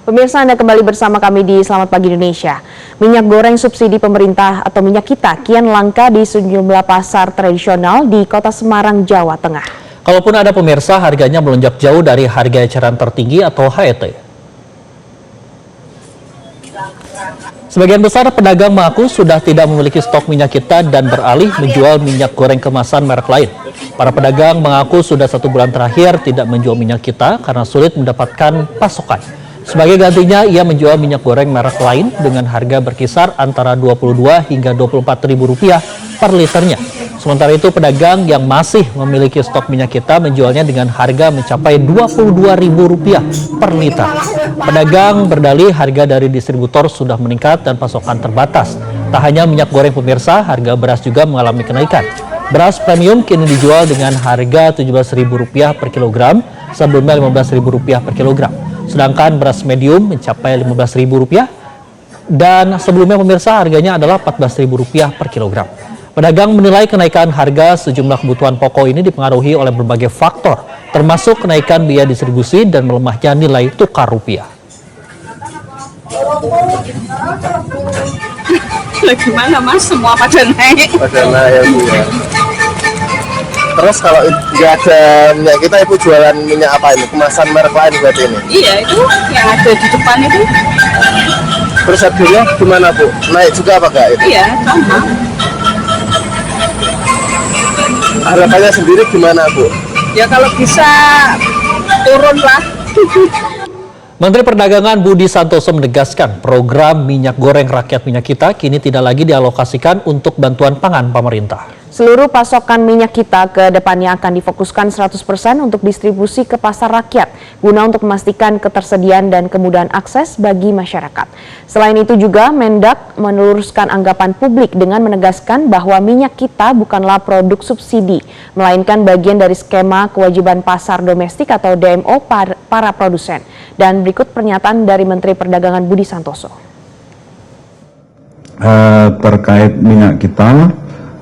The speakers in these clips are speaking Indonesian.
Pemirsa, Anda kembali bersama kami di Selamat Pagi Indonesia. Minyak goreng subsidi pemerintah atau minyak kita kian langka di sejumlah pasar tradisional di Kota Semarang, Jawa Tengah. Kalaupun ada pemirsa, harganya melonjak jauh dari harga eceran tertinggi atau HET. Sebagian besar pedagang mengaku sudah tidak memiliki stok minyak kita dan beralih menjual minyak goreng kemasan merek lain. Para pedagang mengaku sudah 1 bulan terakhir tidak menjual minyak kita karena sulit mendapatkan pasokan. Sebagai gantinya, ia menjual minyak goreng merek lain dengan harga berkisar antara Rp22 hingga Rp24.000 per liternya. Sementara itu, pedagang yang masih memiliki stok minyak kita menjualnya dengan harga mencapai Rp22.000 per liter. Pedagang berdalih harga dari distributor sudah meningkat dan pasokan terbatas. Tak hanya minyak goreng pemirsa, harga beras juga mengalami kenaikan. Beras premium kini dijual dengan harga Rp17.000 per kilogram, sebelumnya Rp15.000 per kilogram. Sedangkan beras medium mencapai Rp15.000 dan sebelumnya pemirsa harganya adalah Rp14.000 per kilogram. Pedagang menilai kenaikan harga sejumlah kebutuhan pokok ini dipengaruhi oleh berbagai faktor, termasuk kenaikan biaya distribusi dan melemahnya nilai tukar rupiah. Gimana Mas, semua pada naik? Pada naik ya. Terus kalau nggak ada minyak kita, Ibu jualan minyak apa ini? Kemasan merek lain berarti ini? Iya, itu yang ada di depan itu. Terus harganya gimana Bu? Naik juga apa nggak itu? Iya, sama. Harapannya sendiri gimana Bu? Ya kalau bisa turun lah. Menteri Perdagangan Budi Santoso menegaskan program minyak goreng rakyat minyak kita kini tidak lagi dialokasikan untuk bantuan pangan pemerintah. Seluruh pasokan minyak kita ke depannya akan difokuskan 100% untuk distribusi ke pasar rakyat, guna untuk memastikan ketersediaan dan kemudahan akses bagi masyarakat. Selain itu juga Mendak meluruskan anggapan publik dengan menegaskan bahwa minyak kita bukanlah produk subsidi, melainkan bagian dari skema kewajiban pasar domestik atau DMO para produsen. Dan berikut pernyataan dari Menteri Perdagangan Budi Santoso. Terkait minyak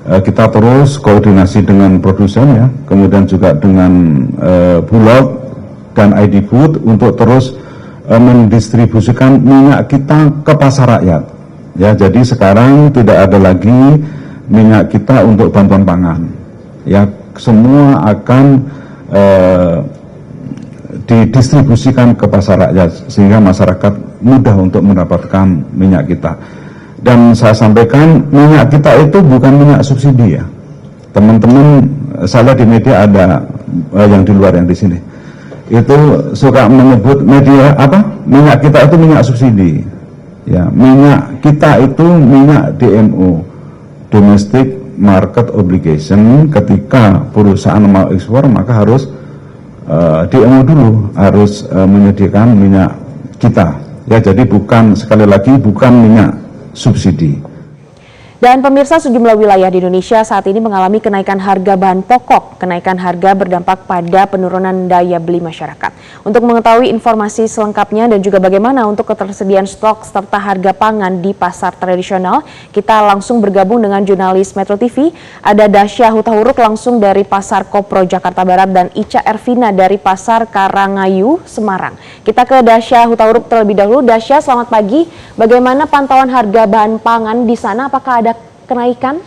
kita terus koordinasi dengan produsen ya, kemudian juga dengan Bulog dan ID Food untuk terus mendistribusikan minyak kita ke pasar rakyat. Ya, jadi sekarang tidak ada lagi minyak kita untuk bantuan pangan. Ya, semua akan didistribusikan ke pasar rakyat sehingga masyarakat mudah untuk mendapatkan minyak kita. Dan saya sampaikan minyak kita itu bukan minyak subsidi ya. Teman-teman, saya di media ada yang di luar yang di sini. Itu suka menyebut media apa? Minyak kita itu minyak subsidi. Ya, minyak kita itu minyak DMO, Domestic Market Obligation. Ketika perusahaan mau ekspor maka harus DMO dulu, harus menyediakan minyak kita. Ya, jadi bukan, sekali lagi bukan minyak subsidi. Dan pemirsa, sejumlah wilayah di Indonesia saat ini mengalami kenaikan harga bahan pokok. Kenaikan harga berdampak pada penurunan daya beli masyarakat. Untuk mengetahui informasi selengkapnya dan juga bagaimana untuk ketersediaan stok serta harga pangan di pasar tradisional, kita langsung bergabung dengan jurnalis Metro TV. Ada Dasya Hutahuruk langsung dari Pasar Kopro Jakarta Barat dan Ica Ervina dari Pasar Karangayu Semarang. Kita ke Dasya Hutahuruk terlebih dahulu. Dasya, selamat pagi. Bagaimana pantauan harga bahan pangan di sana? Apakah ada kenaikan?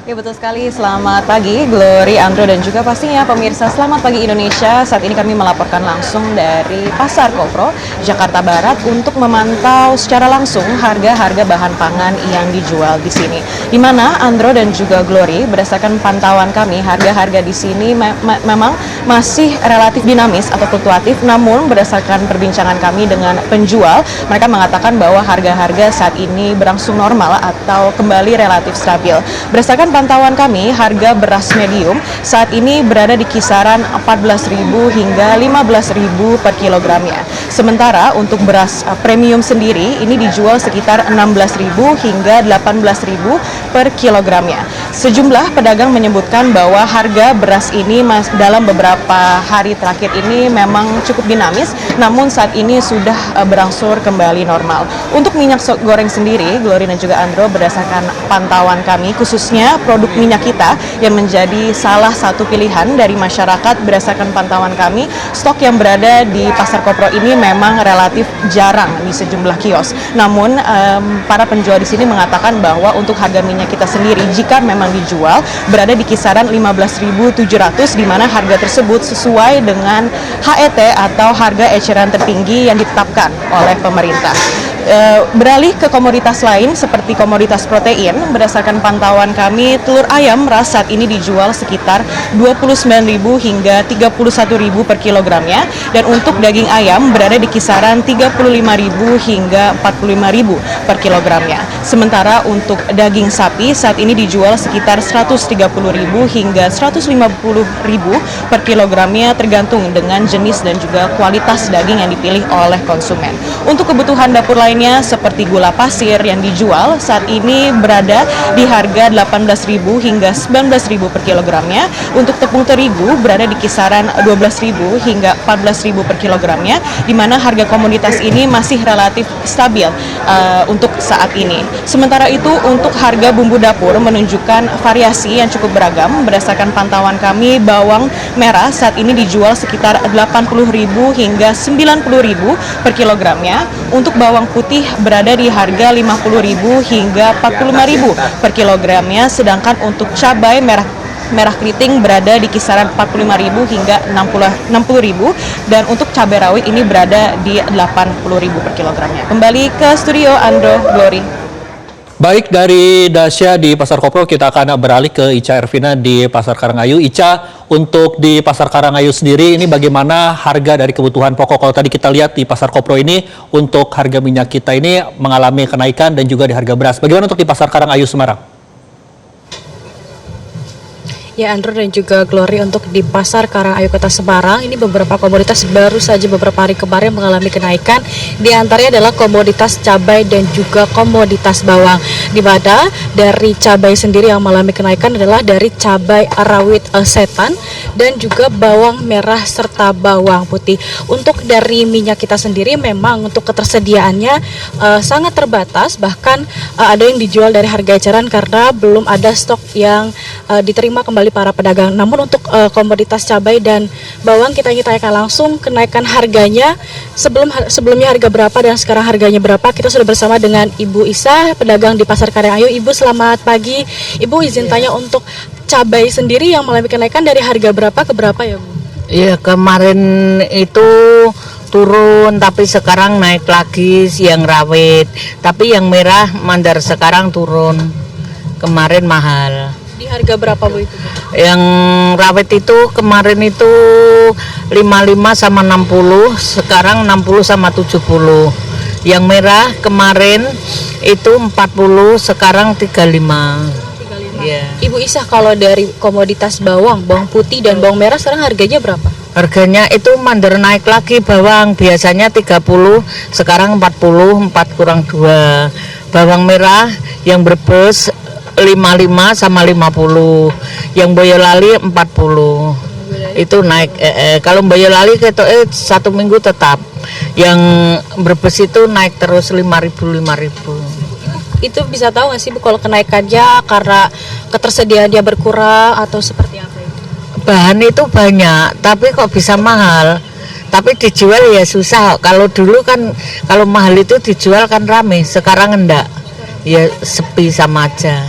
Ya betul sekali, selamat pagi Glory, Andro dan juga pastinya pemirsa Selamat Pagi Indonesia. Saat ini kami melaporkan langsung dari Pasar Kopro, Jakarta Barat untuk memantau secara langsung harga-harga bahan pangan yang dijual di sini. Di mana Andro dan juga Glory, berdasarkan pantauan kami, harga-harga di sini memang masih relatif dinamis atau fluktuatif, namun berdasarkan perbincangan kami dengan penjual, mereka mengatakan bahwa harga-harga saat ini berangsur normal atau kembali relatif stabil. Berdasarkan pantauan kami, harga beras medium saat ini berada di kisaran Rp14.000 hingga Rp15.000 per kilogramnya. Sementara untuk beras premium sendiri ini dijual sekitar Rp16.000 hingga Rp18.000 per kilogramnya. sejumlah pedagang menyebutkan bahwa harga beras ini dalam beberapa hari terakhir ini memang cukup dinamis, namun saat ini sudah berangsur kembali normal. Untuk minyak goreng sendiri, Glory dan juga Andro, berdasarkan pantauan kami, khususnya produk minyak kita yang menjadi salah satu pilihan dari masyarakat, berdasarkan pantauan kami, stok yang berada di Pasar Kopro ini memang relatif jarang di sejumlah kios. Namun para penjual di sini mengatakan bahwa untuk harga minyak kita sendiri, jika memang dijual, berada di kisaran 15.700, di mana harga tersebut sesuai dengan HET atau harga eceran tertinggi yang ditetapkan oleh pemerintah. Beralih ke komoditas lain seperti komoditas protein, berdasarkan pantauan kami, telur ayam ras saat ini dijual sekitar 29.000 hingga 31.000 per kilogramnya, dan untuk daging ayam berada di kisaran 35.000 hingga 45.000 per kilogramnya. Sementara untuk daging sapi saat ini dijual sekitar 130.000 hingga 150.000 per kilogramnya, tergantung dengan jenis dan juga kualitas daging yang dipilih oleh konsumen. Untuk kebutuhan dapur lainnya seperti gula pasir yang dijual saat ini berada di harga 18.000 hingga 19.000 per kilogramnya. Untuk tepung terigu berada di kisaran 12.000 hingga 14.000 per kilogramnya, di mana harga komoditas ini masih relatif stabil untuk saat ini. Sementara itu untuk harga bumbu dapur menunjukkan variasi yang cukup beragam. Berdasarkan pantauan kami, bawang merah saat ini dijual sekitar 80.000 hingga 90.000 per kilogramnya. Untuk bawang putih berada di harga 50.000 hingga 45.000 per kilogramnya, sedangkan untuk cabai merah keriting berada di kisaran 45.000 hingga 60.000, dan untuk cabai rawit ini berada di 80.000 per kilogramnya. Kembali ke studio, Andro, Glory. Baik, dari Dasya di Pasar Kopro kita akan beralih ke Ica Ervina di Pasar Karangayu. Ica, untuk di Pasar Karangayu sendiri ini bagaimana harga dari kebutuhan pokok? Kalau tadi kita lihat di Pasar Kopro ini untuk harga minyak kita ini mengalami kenaikan dan juga di harga beras. Bagaimana untuk di Pasar Karangayu Semarang? Ya, Andrew dan juga Glory, untuk di Pasar Karangayu Kota Semarang ini beberapa komoditas baru saja beberapa hari kemarin mengalami kenaikan. Di antaranya adalah komoditas cabai dan juga komoditas bawang. Di mana dari cabai sendiri yang mengalami kenaikan adalah dari cabai rawit setan dan juga bawang merah serta bawang putih. Untuk dari minyak kita sendiri memang untuk ketersediaannya sangat terbatas, bahkan ada yang dijual dari harga eceran karena belum ada stok yang diterima kembali para pedagang. Namun untuk komoditas cabai dan bawang kita ingin tanyakan langsung kenaikan harganya, sebelumnya harga berapa dan sekarang harganya berapa. Kita sudah bersama dengan Ibu Isa, pedagang di Pasar Karangayu. Ibu, selamat pagi. Ibu, izin tanya, untuk cabai sendiri yang mengalami kenaikan dari harga berapa ke berapa ya, Bu? Iya, kemarin itu turun tapi sekarang naik lagi yang rawit. Tapi yang merah mandar sekarang turun. Kemarin mahal. Di harga berapa, Bu, itu? Yang rawit itu kemarin itu 55 sama 60, sekarang 60 sama 70. Yang merah kemarin itu 40, sekarang 35. Ya. Ibu Isa, kalau dari komoditas bawang putih dan bawang merah sekarang harganya berapa? Harganya itu mandar naik lagi. Bawang biasanya 30, sekarang 40, 4 kurang 2. Bawang merah yang Brebes 55 sama 50, yang Boyolali 40, itu naik. Kalau Boyolali itu 1 minggu tetap, yang Brebes itu naik terus 5.000. Itu bisa tahu nggak sih, Bu, kalau kenaikannya karena ketersediaannya berkurang atau seperti apa itu? Bahan itu banyak, tapi kok bisa mahal. Tapi dijual ya susah. Kalau dulu kan, kalau mahal itu dijual kan rame, sekarang enggak. Ya sepi sama aja.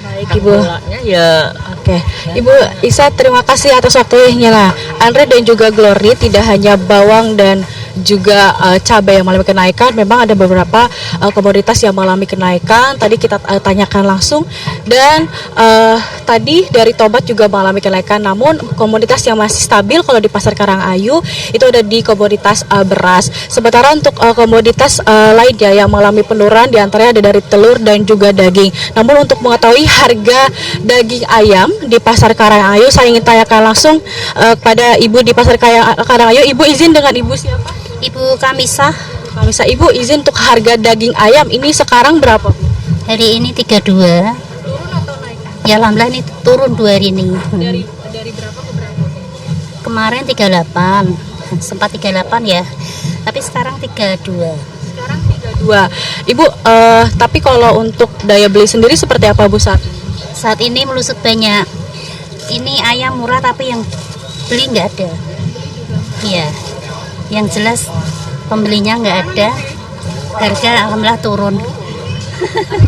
Baik, Ibu. Ya. Oke, Ibu Isa, terima kasih atas waktunya. Nah, Andre dan juga Glory, tidak hanya bawang dan juga cabai yang mengalami kenaikan, memang ada beberapa komoditas yang mengalami kenaikan. Tadi kita tanyakan langsung, dan tadi dari tomat juga mengalami kenaikan. Namun komoditas yang masih stabil kalau di Pasar Karangayu itu ada di komoditas beras. Sementara untuk komoditas lainnya yang mengalami penurunan diantaranya ada dari telur dan juga daging. Namun untuk mengetahui harga daging ayam di Pasar Karangayu, saya ingin tanyakan langsung kepada Ibu di Pasar Karangayu. Ibu izin dengan Ibu siapa? Ibu Kamisa. Kamisa, Ibu izin untuk harga daging ayam ini sekarang berapa, Bu? Hari ini 32. Turun atau naik? Ya alhamdulillah ini turun 2 hari ini. Dari berapa ke berapa? Kemarin 38, sempat 38 ya. Tapi sekarang 32. Sekarang 32. Ibu, tapi kalau untuk daya beli sendiri seperti apa Bu saat ini? Saat ini melusut banyak. Ini ayam murah tapi yang beli nggak ada. Iya. Yang jelas pembelinya nggak ada. Harga alhamdulillah turun.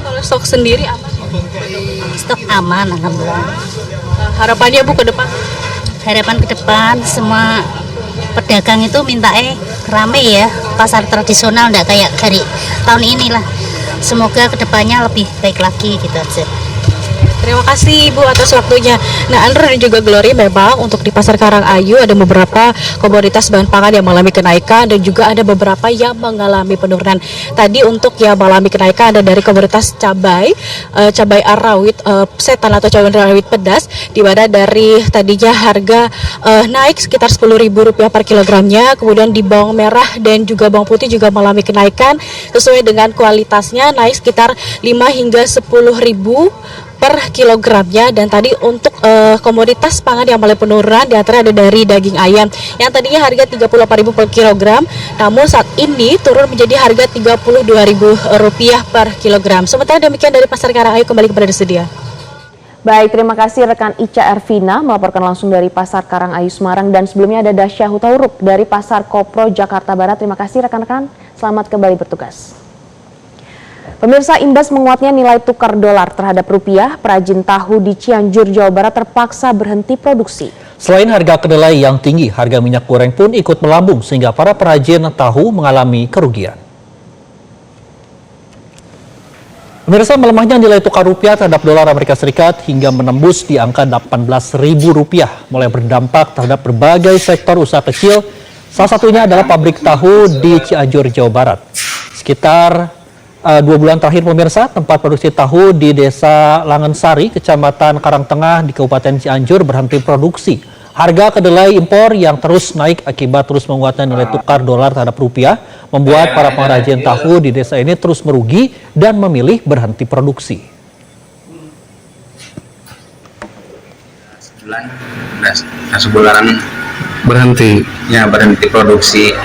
Kalau stok sendiri apa? Stok aman alhamdulillah. Harapannya Bu ke depan? Harapan ke depan semua pedagang itu minta rame ya, pasar tradisional nggak kayak hari tahun inilah. Semoga kedepannya lebih baik lagi gitu aja. Terima kasih Ibu atas waktunya. Nah, Andrew dan juga Glory, memang untuk di Pasar Karangayu ada beberapa komoditas bahan pangan yang mengalami kenaikan dan juga ada beberapa yang mengalami penurunan. Tadi untuk yang mengalami kenaikan ada dari komoditas cabai, cabai rawit setan atau cabai rawit pedas, di mana dari tadinya harga naik sekitar Rp10.000 per kilogramnya, kemudian di bawang merah dan juga bawang putih juga mengalami kenaikan sesuai dengan kualitasnya, naik sekitar 5 hingga 10.000 per kilogramnya. Dan tadi untuk komoditas pangan yang mulai penurunan diantara ada dari daging ayam yang tadinya harga Rp38.000 per kilogram, namun saat ini turun menjadi harga Rp32.000 per kilogram. Sementara demikian dari Pasar Karangayu, kembali kepada studio. Baik, terima kasih rekan Ica Ervina melaporkan langsung dari Pasar Karangayu Semarang, dan sebelumnya ada Dasya Hutauruk dari Pasar Kopro Jakarta Barat. Terima kasih rekan-rekan, selamat kembali bertugas. Pemirsa, imbas menguatnya nilai tukar dolar terhadap rupiah, perajin tahu di Cianjur, Jawa Barat terpaksa berhenti produksi. Selain harga kedelai yang tinggi, harga minyak goreng pun ikut melambung sehingga para perajin tahu mengalami kerugian. Pemirsa, melemahnya nilai tukar rupiah terhadap dolar Amerika Serikat hingga menembus di angka Rp18.000 mulai berdampak terhadap berbagai sektor usaha kecil. Salah satunya adalah pabrik tahu di Cianjur, Jawa Barat. Sekitar 2 bulan terakhir pemirsa, tempat produksi tahu di Desa Langensari, Kecamatan Karangtengah di Kabupaten Cianjur berhenti produksi. Harga kedelai impor yang terus naik akibat terus menguatnya nilai tukar dolar terhadap rupiah membuat para pengrajin tahu di desa ini terus merugi dan memilih berhenti produksi. Sebulanan berhenti. Ya, berhenti produksi.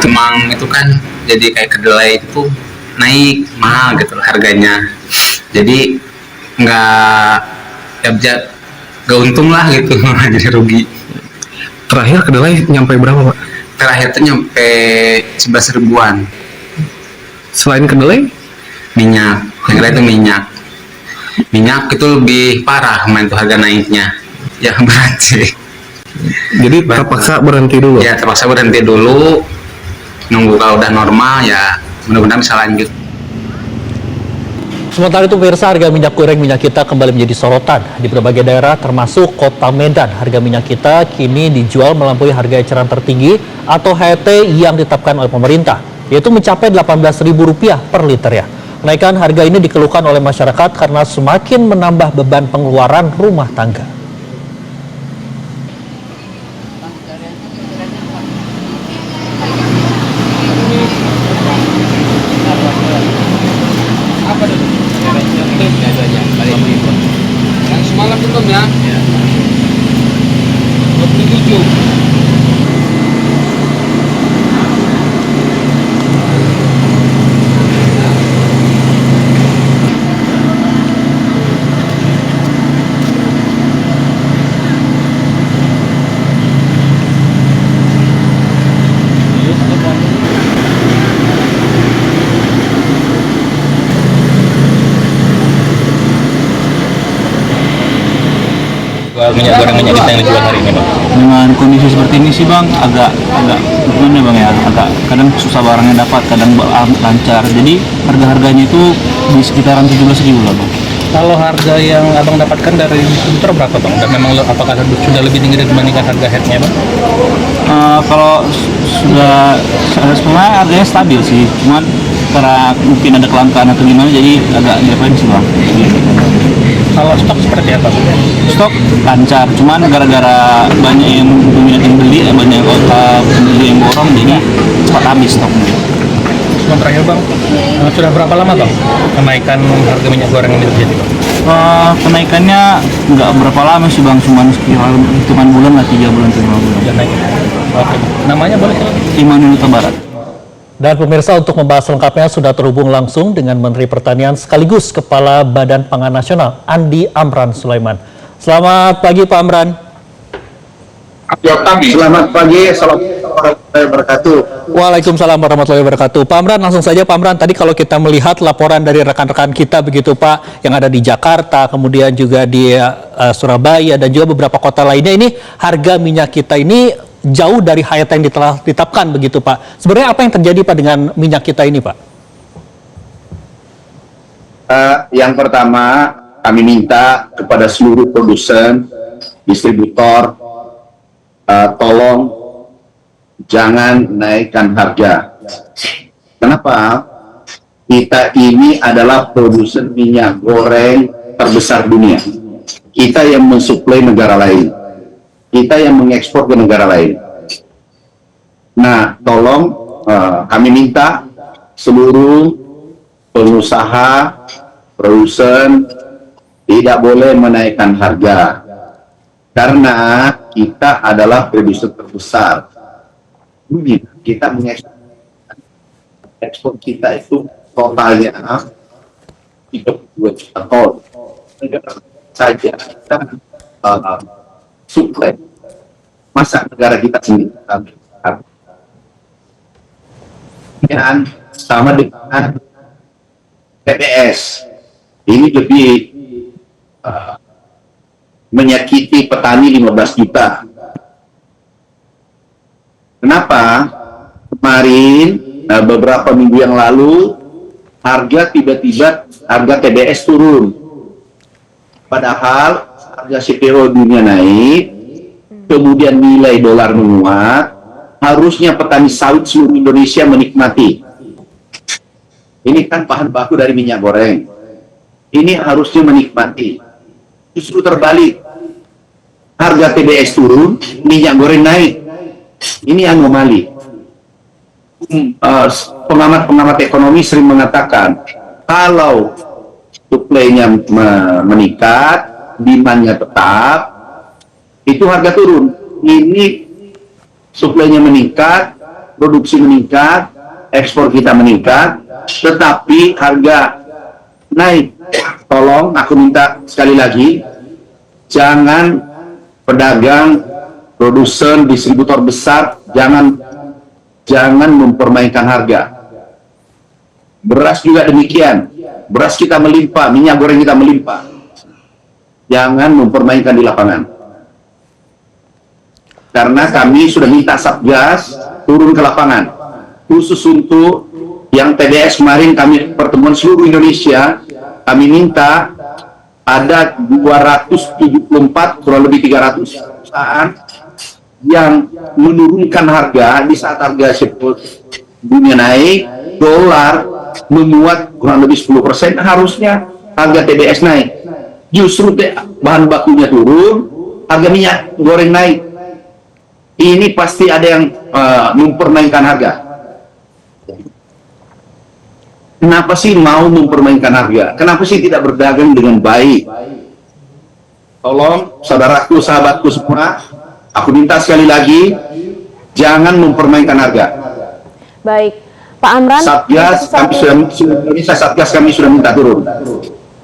Emang itu kan jadi kayak kedelai itu naik mahal gitu harganya, jadi nggak untung lah gitu. Jadi rugi. Terakhir kedelai nyampe berapa, Pak? Terakhir tuh nyampe 11 ribuan. Selain kedelai, minyak itu minyak itu lebih parah main tuh harga naiknya, ya berat sih. Jadi terpaksa berhenti dulu. Ya, terpaksa berhenti dulu, nunggu kalau udah normal ya mudah-mudahan bisa lanjut. Sementara itu pemirsa, harga minyak goreng minyak kita kembali menjadi sorotan di berbagai daerah termasuk kota Medan. Harga minyak kita kini dijual melampaui harga eceran tertinggi atau HET yang ditetapkan oleh pemerintah, yaitu mencapai Rp18.000 per liter ya. Kenaikan harga ini dikeluhkan oleh masyarakat karena semakin menambah beban pengeluaran rumah tangga. Yang semalam belum ya? 27. Minyak goreng minyak kita yang dijual hari ini, Bang. Dengan kondisi seperti ini sih, Bang, agak gimana, Bang, ya, agak kadang susah barangnya dapat, kadang lancar. Jadi harganya itu di sekitaran 17.000 lah, Bang. Kalau harga yang Abang dapatkan dari distributor berapa, Bang? Dan memang apakah sudah lebih tinggi dibandingkan harga headnya, Bang? Kalau sudah sebenarnya harganya stabil sih, cuman karena mungkin ada kelangkaan atau gimana, jadi agak defensi, Bang. Kalau stok seperti apa? Stok lancar, cuman gara-gara banyak yang dominan yang beli, banyak pembeli yang borong, jadi cepat habis stoknya. Terakhir, Bang, sudah berapa lama, Bang, kenaikan harga minyak goreng ini terjadi, Bang? Kenaikannya nggak berapa lama sih bang, cuma sekitar hitungan bulan lah, 3 bulan 5 bulan. Ya, naik. Oke. Namanya boleh? Immanuel Huta Barat. Dan pemirsa, untuk membahas lengkapnya sudah terhubung langsung dengan Menteri Pertanian sekaligus Kepala Badan Pangan Nasional, Andi Amran Sulaiman. Selamat pagi Pak Amran. Selamat pagi, assalamualaikum warahmatullahi wabarakatuh. Waalaikumsalam warahmatullahi wabarakatuh. Pak Amran, langsung saja Pak Amran, tadi kalau kita melihat laporan dari rekan-rekan kita begitu Pak, yang ada di Jakarta, kemudian juga di Surabaya dan juga beberapa kota lainnya, ini harga minyak kita ini jauh dari hayat yang ditetapkan begitu Pak. Sebenarnya apa yang terjadi Pak dengan minyak kita ini Pak? Yang pertama, kami minta kepada seluruh produsen, distributor, tolong jangan naikkan harga. Kenapa? Kita ini adalah produsen minyak goreng terbesar dunia. Kita yang mensuplai negara lain. Kita yang mengekspor ke negara lain. Nah, tolong kami minta seluruh pengusaha, produsen tidak boleh menaikkan harga. Karena kita adalah produsen terbesar dunia. Kita mengekspor kita itu totalnya 32 juta ton. Saja kita suplai. Masa negara kita sendiri dan sama dengan TBS ini lebih menyakiti petani 15 juta. Kenapa? Kemarin beberapa minggu yang lalu harga tiba-tiba harga TBS turun. Padahal harga CPO dunia naik, kemudian nilai dolar menguat, harusnya petani sawit seluruh Indonesia menikmati. Ini kan bahan baku dari minyak goreng. Ini harusnya menikmati. Justru terbalik. Harga TBS turun, minyak goreng naik. Ini anomali. Pengamat-pengamat ekonomi sering mengatakan, kalau suplainya meningkat, demand-nya tetap, itu harga turun. Ini suplainya meningkat, produksi meningkat, ekspor kita meningkat, tetapi harga naik. Tolong aku minta sekali lagi, jangan pedagang, produsen, distributor besar, jangan mempermainkan harga. Beras juga demikian. Beras kita melimpah, minyak goreng kita melimpah. Jangan mempermainkan di lapangan. Karena kami sudah minta Satgas turun ke lapangan. Khusus untuk yang TBS kemarin kami pertemuan seluruh Indonesia, kami minta ada 274, kurang lebih 300 perusahaan yang menurunkan harga di saat harga dunia naik, dolar menguat kurang lebih 10%, harusnya harga TBS naik. Justru bahan bakunya turun, harga minyak goreng naik. Ini pasti ada yang mempermainkan harga. Kenapa sih mau mempermainkan harga? Kenapa sih tidak berdagang dengan baik? Tolong, saudaraku, sahabatku semua, aku minta sekali lagi, jangan mempermainkan harga. Baik, Pak Amran. Satgas kami sudah minta turun.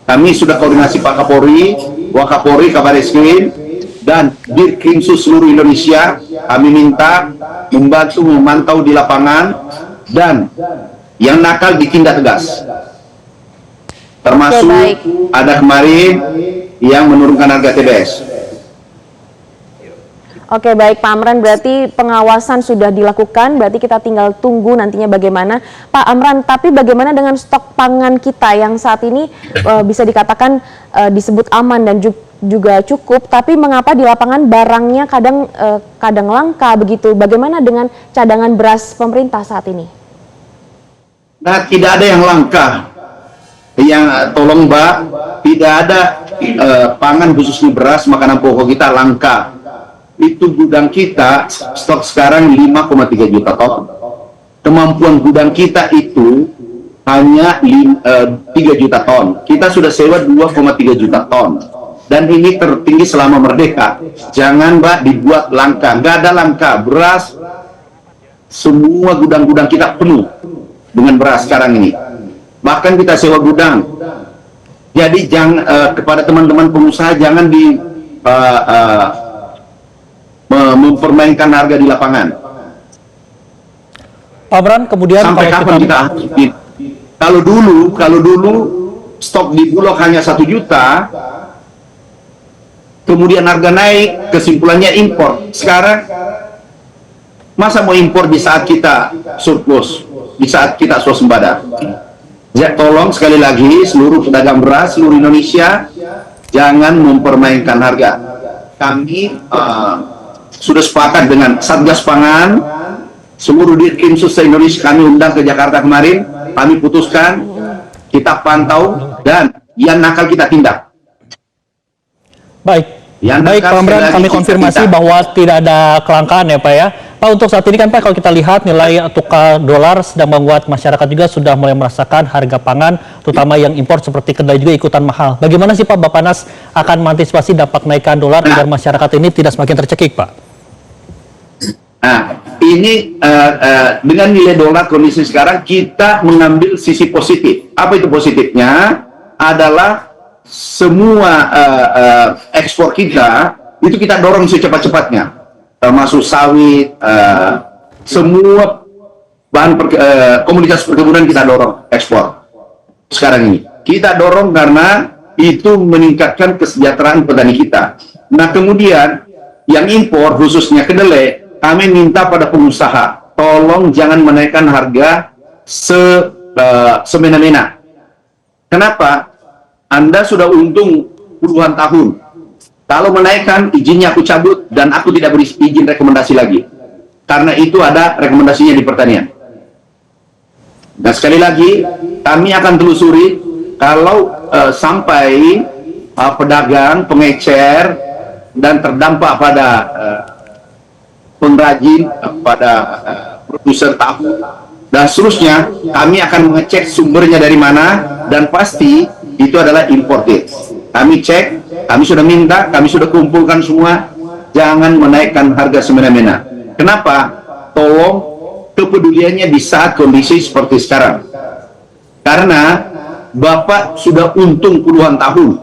Kami sudah koordinasi Pak Kapolri, Wakapolri, Kabar Eskrim, dan Dirkrimsus seluruh Indonesia. Kami minta membantu memantau di lapangan dan yang nakal ditindak tegas. Termasuk ada kemarin yang menurunkan harga TBS. Oke, baik Pak Amran, berarti pengawasan sudah dilakukan, berarti kita tinggal tunggu nantinya bagaimana. Pak Amran, tapi bagaimana dengan stok pangan kita yang saat ini bisa dikatakan disebut aman dan juga cukup, tapi mengapa di lapangan barangnya kadang langka begitu? Bagaimana dengan cadangan beras pemerintah saat ini? Nah, tidak ada yang langka. Yang tolong Mbak, tidak ada pangan khususnya beras, makanan pokok kita langka. Itu gudang kita stok sekarang 5,3 juta ton. Kemampuan gudang kita itu hanya 3 juta ton. Kita sudah sewa 2,3 juta ton. Dan ini tertinggi selama merdeka. Jangan Mbak dibuat langka. Nggak ada langka. Beras, semua gudang-gudang kita penuh dengan beras sekarang ini. Bahkan kita sewa gudang. Jadi jangan kepada teman-teman pengusaha jangan mempermainkan harga di lapangan. Pak Bran, kemudian sampai kapan kita kalau dulu stok di Bulog hanya 1 juta, kemudian harga naik, kesimpulannya impor. Sekarang masa mau impor di saat kita surplus, di saat kita swasembada? Ya, tolong sekali lagi seluruh pedagang beras seluruh Indonesia jangan mempermainkan harga. Kami sudah sepakat dengan Satgas Pangan, seluruh Dirkrimsus Indonesia kami undang ke Jakarta kemarin, kami putuskan, kita pantau, dan yang nakal kita tindak. Baik, baik Pak Amran, kami konfirmasi bahwa tidak ada kelangkaan ya Pak ya. Pak, untuk saat ini kan Pak, kalau kita lihat nilai tukar dolar sedang membuat masyarakat juga sudah mulai merasakan harga pangan, terutama yang impor seperti kedelai juga ikutan mahal. Bagaimana sih Pak Bappenas akan mengantisipasi dampak kenaikan dolar agar masyarakat ini tidak semakin tercekik Pak? Nah, ini dengan nilai dolar kondisi sekarang kita mengambil sisi positif. Apa itu positifnya? Adalah semua ekspor kita itu kita dorong secepat-cepatnya, termasuk sawit, semua bahan komoditas perkebunan kita dorong ekspor. Sekarang ini kita dorong karena itu meningkatkan kesejahteraan petani kita. Nah, kemudian yang impor khususnya kedelai, kami minta pada pengusaha, tolong jangan menaikkan harga semena-mena. Kenapa? Anda sudah untung puluhan tahun. Kalau menaikkan, izinnya aku cabut dan aku tidak beri izin rekomendasi lagi. Karena itu ada rekomendasinya di pertanian. Dan sekali lagi, kami akan telusuri kalau sampai pedagang, pengecer, dan terdampak pada pengrajin, pada produser tahu dan seterusnya, kami akan mengecek sumbernya dari mana, dan pasti itu adalah imported. Kami cek, kami sudah minta, kami sudah kumpulkan semua, jangan menaikkan harga semena-mena. Kenapa? Tolong kepeduliannya di saat kondisi seperti sekarang. Karena Bapak sudah untung puluhan tahun,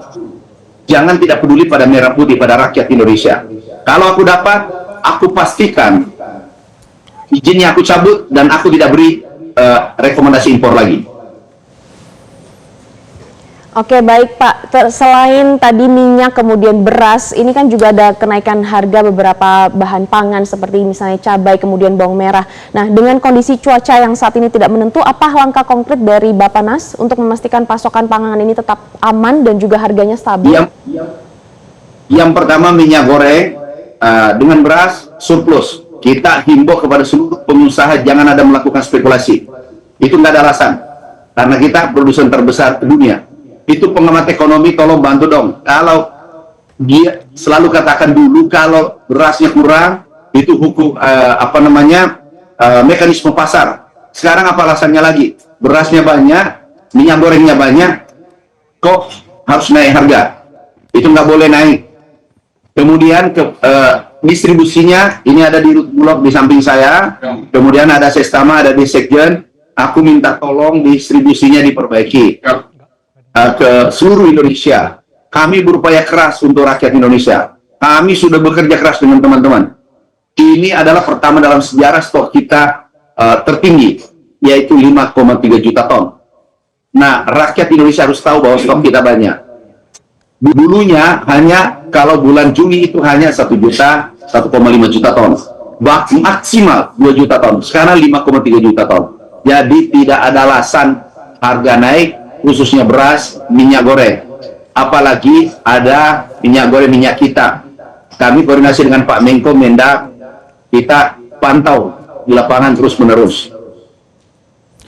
jangan tidak peduli pada merah putih, pada rakyat Indonesia. Kalau aku dapat, aku pastikan izinnya aku cabut dan aku tidak beri rekomendasi impor lagi. Oke, baik Pak. Selain tadi minyak kemudian beras, ini kan juga ada kenaikan harga beberapa bahan pangan seperti misalnya cabai kemudian bawang merah. Nah, dengan kondisi cuaca yang saat ini tidak menentu, apa langkah konkret dari Bappenas untuk memastikan pasokan pangan ini tetap aman dan juga harganya stabil? Yang pertama, minyak goreng dengan beras surplus. Kita himbau kepada seluruh pengusaha jangan ada melakukan spekulasi. Itu nggak ada alasan. Karena kita produsen terbesar dunia. Itu pengamat ekonomi, tolong bantu dong. Kalau dia selalu katakan dulu kalau berasnya kurang, itu hukum mekanisme pasar. Sekarang apa alasannya lagi? Berasnya banyak, minyak gorengnya banyak, kok harus naik harga? Itu nggak boleh naik. Kemudian distribusinya, ini ada di Bulog di samping saya, kemudian ada Sestama, ada di Sekjen. Aku minta tolong distribusinya diperbaiki ke seluruh Indonesia. Kami berupaya keras untuk rakyat Indonesia. Kami sudah bekerja keras dengan teman-teman. Ini adalah pertama dalam sejarah stok kita tertinggi, yaitu 5,3 juta ton. Nah, rakyat Indonesia harus tahu bahwa stok kita banyak. Dulunya hanya kalau bulan Juni itu hanya 1,5 juta ton. Maksimal 2 juta ton. Sekarang 5,3 juta ton. Jadi tidak ada alasan harga naik, khususnya beras, minyak goreng. Apalagi ada minyak goreng minyak kita. Kami koordinasi dengan Pak Menko, Mendak, kita pantau di lapangan terus-menerus.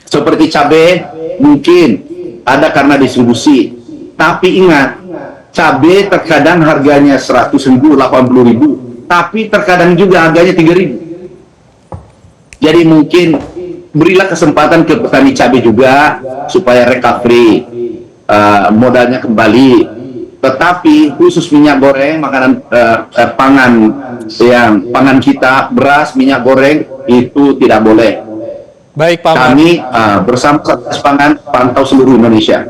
Seperti cabai, mungkin ada karena distribusi. Tapi ingat, cabai terkadang harganya 100.000, 80.000, tapi terkadang juga harganya 3.000. Jadi mungkin berilah kesempatan ke petani cabai juga supaya recovery, modalnya kembali. Tetapi khusus minyak goreng, makanan pangan kita, beras, minyak goreng itu tidak boleh. Baik Pak Amran. Kami bersama Satgas Pangan pantau seluruh Indonesia.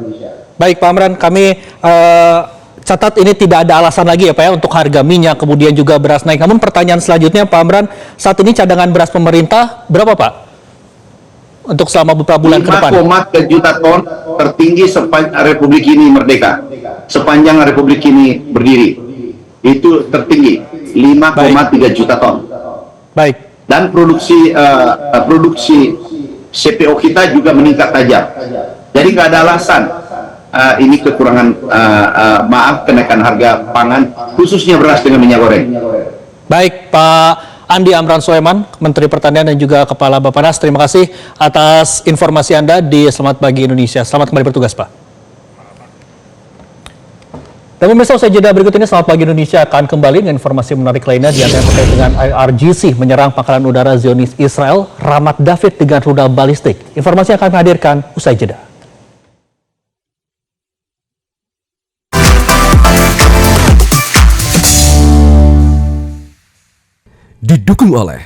Baik Pak Amran, kami catat ini tidak ada alasan lagi ya Pak ya untuk harga minyak kemudian juga beras naik. Namun pertanyaan selanjutnya Pak Amran, saat ini cadangan beras pemerintah berapa Pak? Untuk selama beberapa bulan ke depan? 5,3 juta ton tertinggi sepanjang Republik ini merdeka. Sepanjang Republik ini berdiri. Itu tertinggi. 5,3 juta ton. Baik. Dan produksi CPO kita juga meningkat tajam. Jadi nggak ada alasan ini kekurangan kenaikan harga pangan khususnya beras dengan minyak goreng. Baik Pak Andi Amran Soeman, Menteri Pertanian dan juga Kepala Bappenas, terima kasih atas informasi Anda di Selamat Pagi Indonesia. Selamat kembali bertugas Pak. Dan pemirsa, usai jeda berikut ini Selamat Pagi Indonesia akan kembali dengan informasi menarik lainnya di antara terkait dengan IRGC menyerang pangkalan udara Zionis Israel, Ramat David dengan rudal balistik. Informasi akan dihadirkan usai jeda. Didukung oleh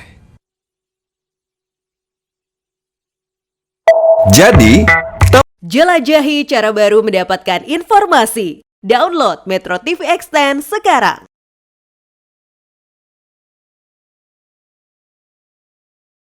jelajahi cara baru mendapatkan informasi. Download Metro TV Extend sekarang.